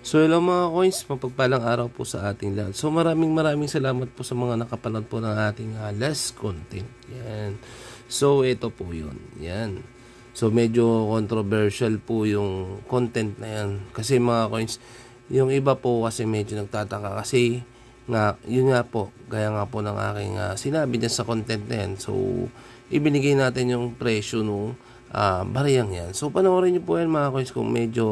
So hello mga coins, mapagpalang araw po sa ating lahat. So maraming salamat po sa mga nakapanood po ng ating last content. Yan. So ito po yun. Yan. So medyo controversial po yung content na yan. Kasi mga coins, yung iba po kasi medyo nagtataka kasi nga, yun nga po, gaya nga po ng aking sinabi dyan sa content na yan. So ibinigay natin yung presyo nung bariyang yan. So panoorin nyo po yan mga coins kung medyo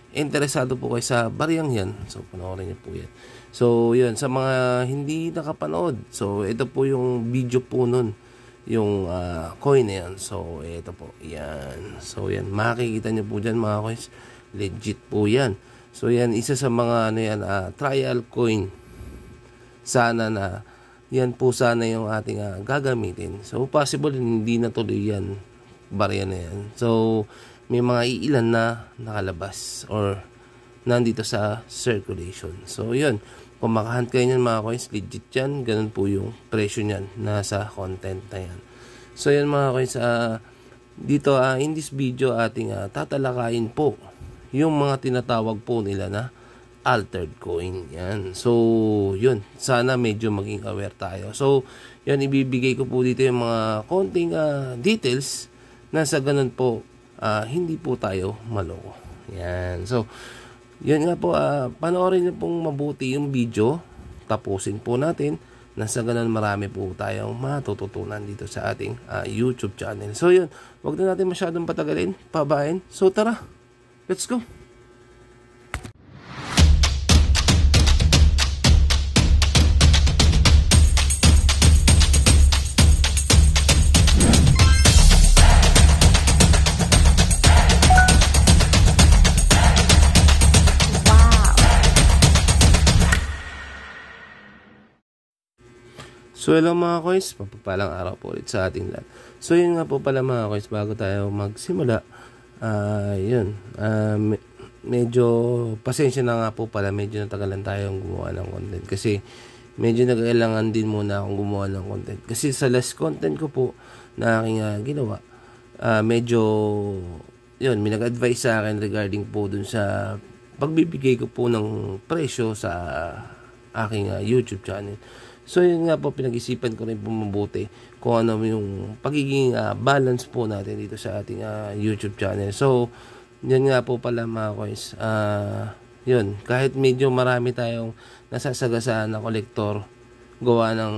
interesado po kayo sa bariyang yan. So panoorin nyo po yan. So yun, sa mga hindi nakapanood, so ito po yung video po nun, yung coin na yan. So ito po, yan. So yan, makikita nyo po dyan mga coins, legit po yan. So yan, isa sa mga ano yan, trial coin. Sana na yan po sana yung ating gagamitin. So possible hindi na tuloy yan, barya na yan. So may mga iilan na nakalabas or nandito sa circulation. So yun, kung makahunt kayo nyan mga coins, legit yan. Ganun po yung presyo nyan nasa content na yan. So yan mga coins, dito in this video ating tatalakayin po yung mga tinatawag po nila na altered coin. Yan. So yun, sana medyo maging aware tayo. So yan, ibibigay ko po dito yung mga konting details na sa ganun po hindi po tayo maloko. Yan. So yun nga po, panoorin niyo pong mabuti yung video. Tapusin po natin. Nasa ganun marami po tayong matututunan dito sa ating YouTube channel. So yun, wag na natin masyadong patagalin, pabain. So tara, let's go. So hello mga coins, mapagpalang araw po ulit sa ating lahat. So yun nga po pala mga coins, bago tayo magsimula, medyo pasensya na nga po pala, medyo natagalan tayong gumawa ng content. Kasi medyo nag-ailangan din muna akong gumawa ng content. Kasi sa last content ko po na aking ginawa, medyo yun, may nag-advise sa akin regarding po dun sa pagbibigay ko po ng presyo sa aking YouTube channel. So yun nga po, pinag-isipan ko rin po mabuti kung ano yung pagiging balance po natin dito sa ating YouTube channel. So yun nga po pala mga coins, yun, kahit medyo marami tayong nasasagasaan na kolektor, gawa ng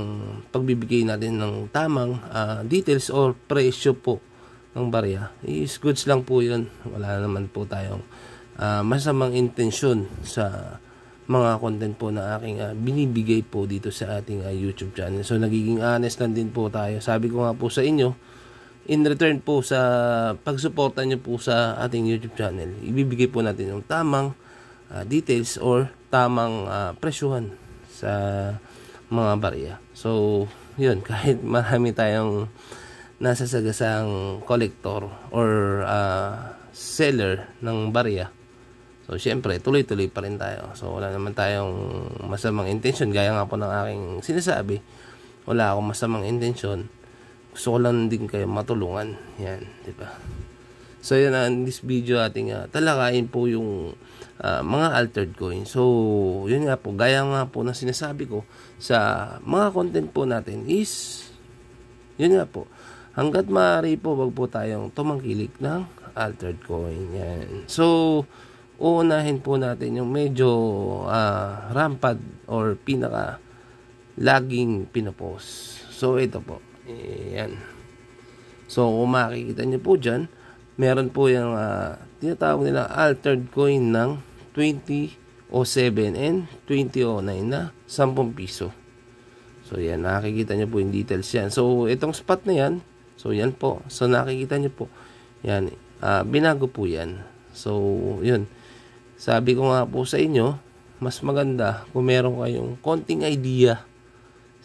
pagbibigay natin ng tamang details or presyo po ng barya, is goods lang po yun. Wala naman po tayong masamang intensyon sa mga content po na aking binibigay po dito sa ating YouTube channel. So nagiging honest lang din po tayo. Sabi ko nga po sa inyo, in return po sa pagsuporta nyo po sa ating YouTube channel, ibibigay po natin yung tamang details or tamang presyuhan sa mga barya. So yun, kahit marami tayong nasasagasang collector or seller ng barya, so, syempre, tuloy-tuloy pa rin tayo. So, wala naman tayong masamang intention. Gaya nga po ng aking sinasabi, wala akong masamang intention. Gusto ko lang din kayo matulungan. Yan, di ba? So, yun in this video ating talakayin po yung mga altered coin. So, yun nga po, gaya nga po ng sinasabi ko sa mga content po natin is, yun nga po, hanggat maaari po, wag po tayong tumangkilik ng altered coin. Yan. So, uunahin po natin yung medyo rampant or pinaka laging pinopost. So ito po, yan. So kung makikita nyo po dyan, meron po yung tinatawag nila altered coin ng 2007 and 2009 na 10 piso. So yan, nakikita nyo po yung details yan. So itong spot na yan, so yan po. So nakikita nyo po, yan, binago po yan. So yun, sabi ko nga po sa inyo, mas maganda kung meron kayong konting idea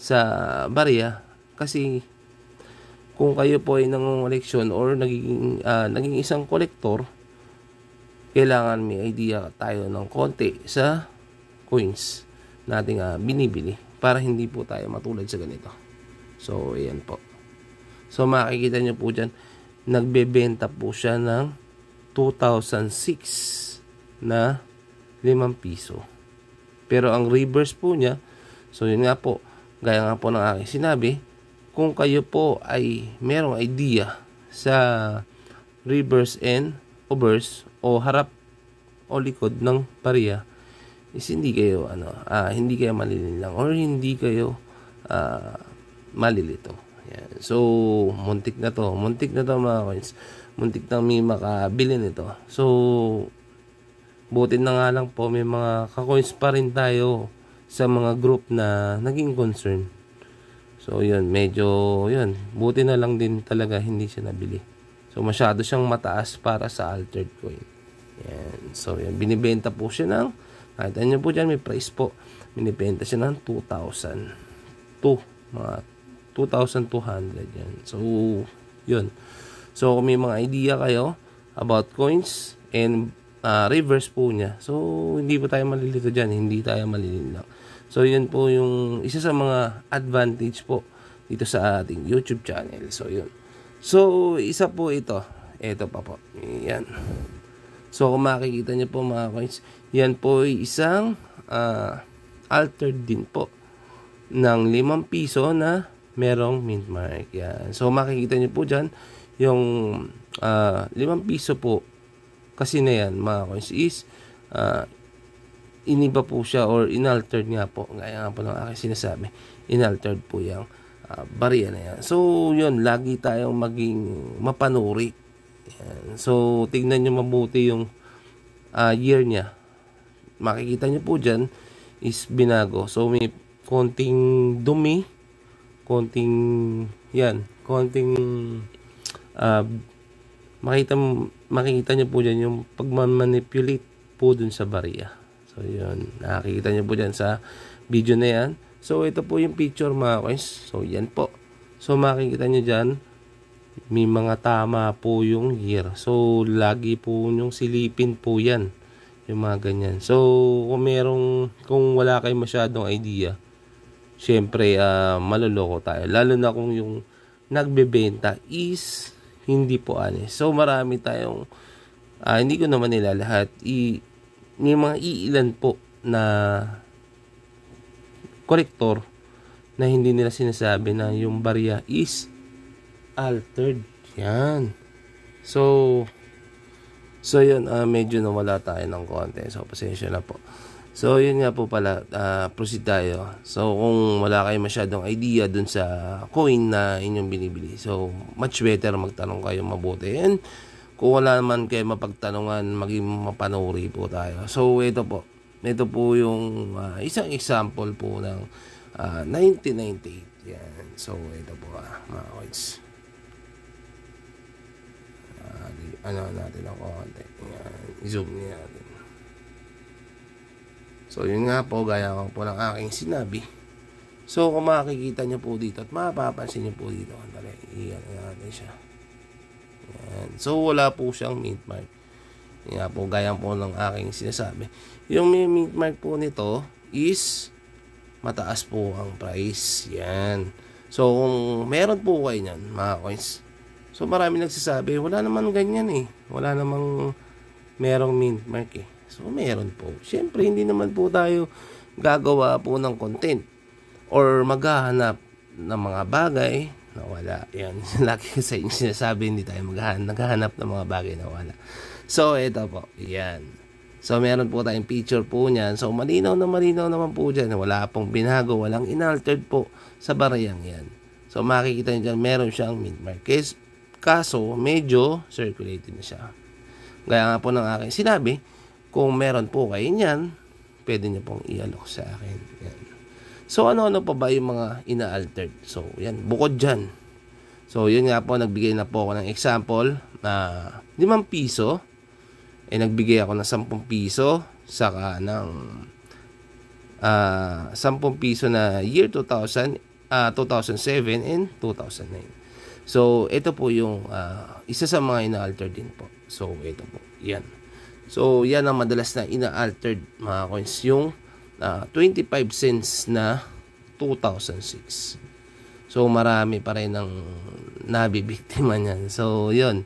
sa barya. Kasi kung kayo po ay nangungoleksyon or naging isang kolektor, kailangan may idea tayo ng konti sa coins nating binibili para hindi po tayo matulad sa ganito. So ayan po. So makikita nyo po dyan, nagbebenta po siya ng 2006 na ₱5. Pero ang reverse po niya, so yun nga po, gaya nga po ng aking sinabi, kung kayo po ay merong idea sa reverse and obverse o harap o likod ng bariya, is hindi kayo malilinlang or hindi kayo malilito. Yan. So muntik na to mga coins, muntik na may makabili nito. So buti na nga lang po may mga ka-coins pa rin tayo sa mga group na naging concern. So yun, buti na lang din talaga hindi siya nabili. So masyado siyang mataas para sa altered coin. Yan. So yan, binibenta po siya ng, nakita nyo po dyan, may price po, binibenta siya ng 2,000 mga 2,200 yan. So yun. So kung may mga idea kayo about coins and reverse po niya, so hindi po tayo malilito dyan, hindi tayo malilinlang. So yun po yung isa sa mga advantage po dito sa ating YouTube channel. So yun. So isa po ito pa po, yan. So kung makikita niyo po mga coins, yan po ay isang altered din po ng ₱5 na merong mint mark. Yan. So makikita niyo po dyan yung ₱5 po kasi na yan mga coins is iniba po siya or inaltered nga po, gaya nga po ng aking sinasabi, inaltered po yung barya na yan. So yun, lagi tayong maging mapanuri. Yan. So tignan nyo mabuti yung year niya, makikita nyo po dyan is binago. So may konting dumi, konting makikita nyo po dyan yung pagmamanipulate po dun sa barya. So yun, nakikita nyo po dyan sa video na yan. So ito po yung picture mga coins. So yan po. So makikita nyo dyan, may mga tama po yung year. So lagi po yung silipin po yan, yung mga ganyan. So kung wala kayong masyadong idea, syempre maloloko tayo. Lalo na kung yung nagbebenta is hindi po honest. So marami tayong hindi ko naman nila lahat, may mga iilan po na kolektor na hindi nila sinasabi na yung barya is altered. Yan. So yun, medyo nawala tayo ng konti. So pasensya na po. So yun nga po pala, proceed tayo. So kung wala kayo masyadong idea dun sa coin na inyong binibili, so much better magtanong kayo mabuti. And kung wala naman kayo mapagtanungan, maging mapanuri po tayo. So ito po yung isang example po ng 1998. Yan. So ito po mga coins. Natin ang konti. I-zoom niya natin. So yun nga po, gaya ko po ng aking sinabi. So kung makikita nyo po dito at mapapansin nyo po dito, iyan natin siya. Yan. So wala po siyang mint mark. Yan nga po, gaya po ng aking sinasabi. Yung may mint mark po nito is mataas po ang price. Yan. So kung meron po kayo nyan mga coins, so marami nagsasabi, wala naman ganyan eh. Wala namang merong mint mark eh. So meron po. Siyempre hindi naman po tayo gagawa po ng content or maghahanap ng mga bagay na wala. Yan. Lagi ko sa inyo sinasabi, hindi tayo naghahanap ng mga bagay na wala. So ito po. Yan. So meron po tayong picture po niyan. So malinaw naman po dyan. Wala pong binago, walang inaltered po sa barayang yan. So makikita nyo dyan, meron siyang mint mark. Kaso medyo circulated na siya. Gaya nga po ng aking sinabi, kung meron po kayo niyan, pwede nyo pong i-alok sa akin. Yan. So ano pa ba yung mga ina-altered? So yan, bukod dyan. So yun nga po, nagbigay na po ako ng example na ₱5. Nagbigay ako ng ₱10, saka ng ₱10 na year 2000, 2007 and 2009. So ito po yung isa sa mga ina-altered din po. So ito po, yan. So yan ang madalas na ina-altered mga coins, yung 25 cents na 2006. So marami pa rin ang nabibiktima niyan. So yun,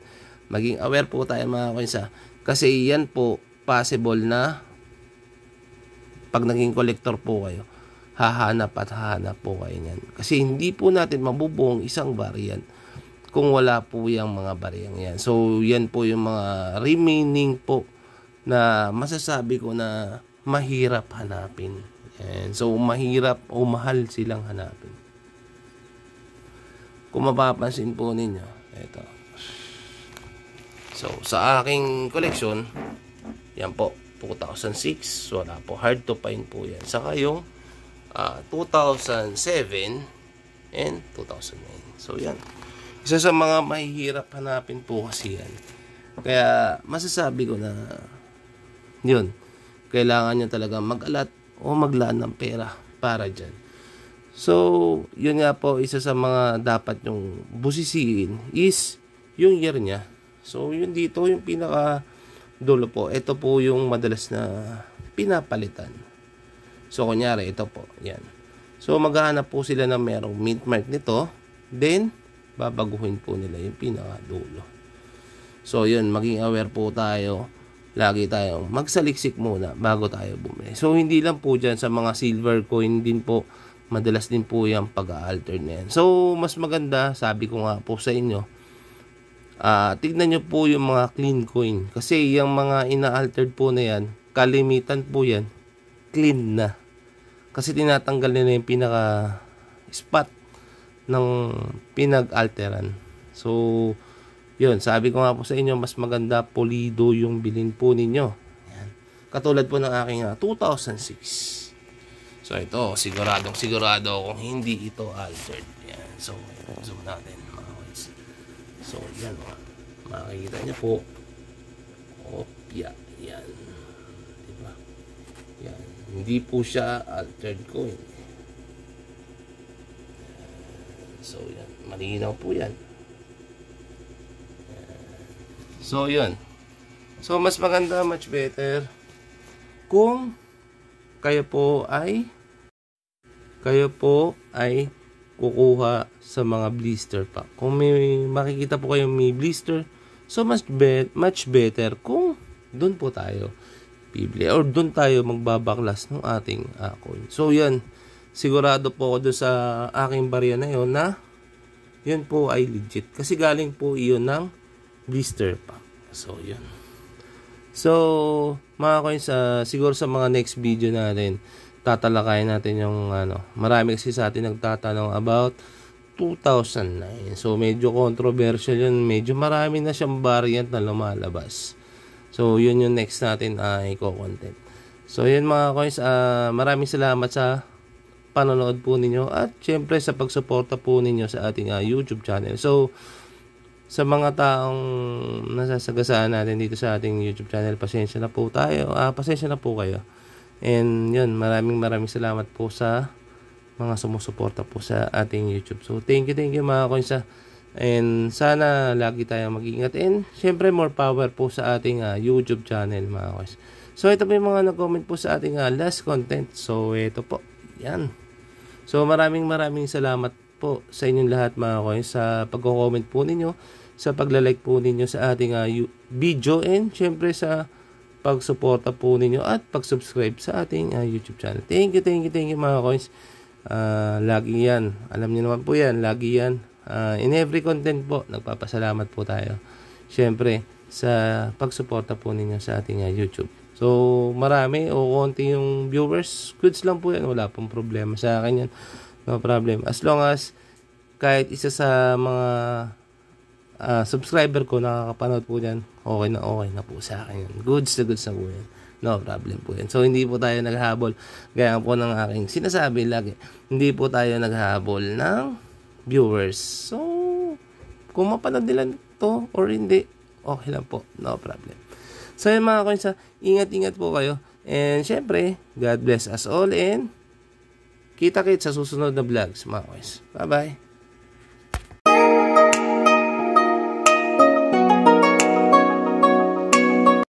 maging aware po tayo mga coins kasi yan po possible na pag naging collector po kayo, hahanap at hahanap po kayo niyan. Kasi hindi po natin mabubuong isang variant kung wala po yung mga bariyang yan. So, yan po yung mga remaining po na masasabi ko na mahirap hanapin. Yan. So, mahirap o mahal silang hanapin. Kung mapapansin po ninyo, ito. So, sa aking collection, yan po, 2006, wala po, hard to find po yan. Saka yung 2007 and 2009. So, yan. Isa sa mga mahihirap hanapin po kasi yan. Kaya, masasabi ko na, yun, kailangan nyo talaga mag-alat o maglaan ng pera para dyan. So, yun nga po, isa sa mga dapat yung busisiin is yung year niya. So, yun dito, yung pinaka dulo po. Ito po yung madalas na pinapalitan. So, kunyari, ito po. Yan. So, maghahanap po sila ng merong mint mark nito. Then, babaguhin po nila yung pinaka dulo. So, yun. Maging aware po tayo. Lagi tayong magsaliksik muna bago tayo bumili. So, hindi lang po dyan sa mga silver coin din po. Madalas din po yung pag-alter na yan. So, mas maganda, sabi ko nga po sa inyo, tignan nyo po yung mga clean coin. Kasi yung mga ina-altered po na yan, kalimitan po yan, clean na. Kasi tinatanggal nila yung pinaka-spot ng pinag-alteran. So, yun, sabi ko nga po sa inyo, mas maganda polido yung bilhin po ninyo. Yan. Katulad po ng aking 2006. So, ito, sigurado kung hindi ito altered. Yan. So, zoom natin. So, yan o. Makikita niyo po. Opya. Yan. Diba? Yan. Hindi po siya altered coin. So, yan. Malinaw po yan. So, yun. So, mas maganda, much better kung kayo po ay kukuha sa mga blister pack. Kung may makikita po kayo may blister, so much better kung doon po tayo bibili or doon tayo magbabaklas ng ating coin. So yan, sigurado po ako doon sa aking barya na yon na yun po ay legit. Kasi galing po iyon ng blister pack. So yun. So mga coins, siguro sa mga next video natin, tatalakayin natin yung marami kasi sa atin nagtatanong about 2009. So medyo controversial yun, medyo marami na siyang variant na lumalabas. So yun yung next natin i-content. So yun mga coins, maraming salamat sa panonood po ninyo at syempre sa pagsuporta po ninyo sa ating YouTube channel. So sa mga taong nasasagasaan natin dito sa ating YouTube channel, pasensya na po kayo. And yun, maraming salamat po sa mga sumusuporta po sa ating YouTube. So, thank you mga coins. And sana lagi tayong mag-ingat. And syempre, more power po sa ating YouTube channel mga coins. So, ito po yung mga nag-comment po sa ating last content. So, ito po. Yan. So, maraming salamat po sa inyong lahat mga coins sa pag-comment po ninyo, sa pagla-like po ninyo sa ating video, and syempre sa pagsuporta po ninyo at pag-subscribe sa ating YouTube channel. Thank you mga coins. Lagi yan. Alam niyo naman po yan. Lagi yan. In every content po, nagpapasalamat po tayo. Siyempre, sa pagsuporta po ninyo sa ating YouTube. So, marami o konti yung viewers, goods lang po yan. Wala pong problema sa akin yan. No problem. As long as kahit isa sa mga subscriber ko nakakapanood po yan, okay na po sa akin yan. Goods na po yan. No problem po yan. So, hindi po tayo naghabol. Gaya po ng aking sinasabi lagi, hindi po tayo naghabol ng viewers. So, kung mapanood nila to or hindi, okay lang po. No problem. So, yun mga coins, ingat po kayo. And, syempre, God bless us all. And, kita-kits sa susunod na vlogs, mga coins. Bye-bye.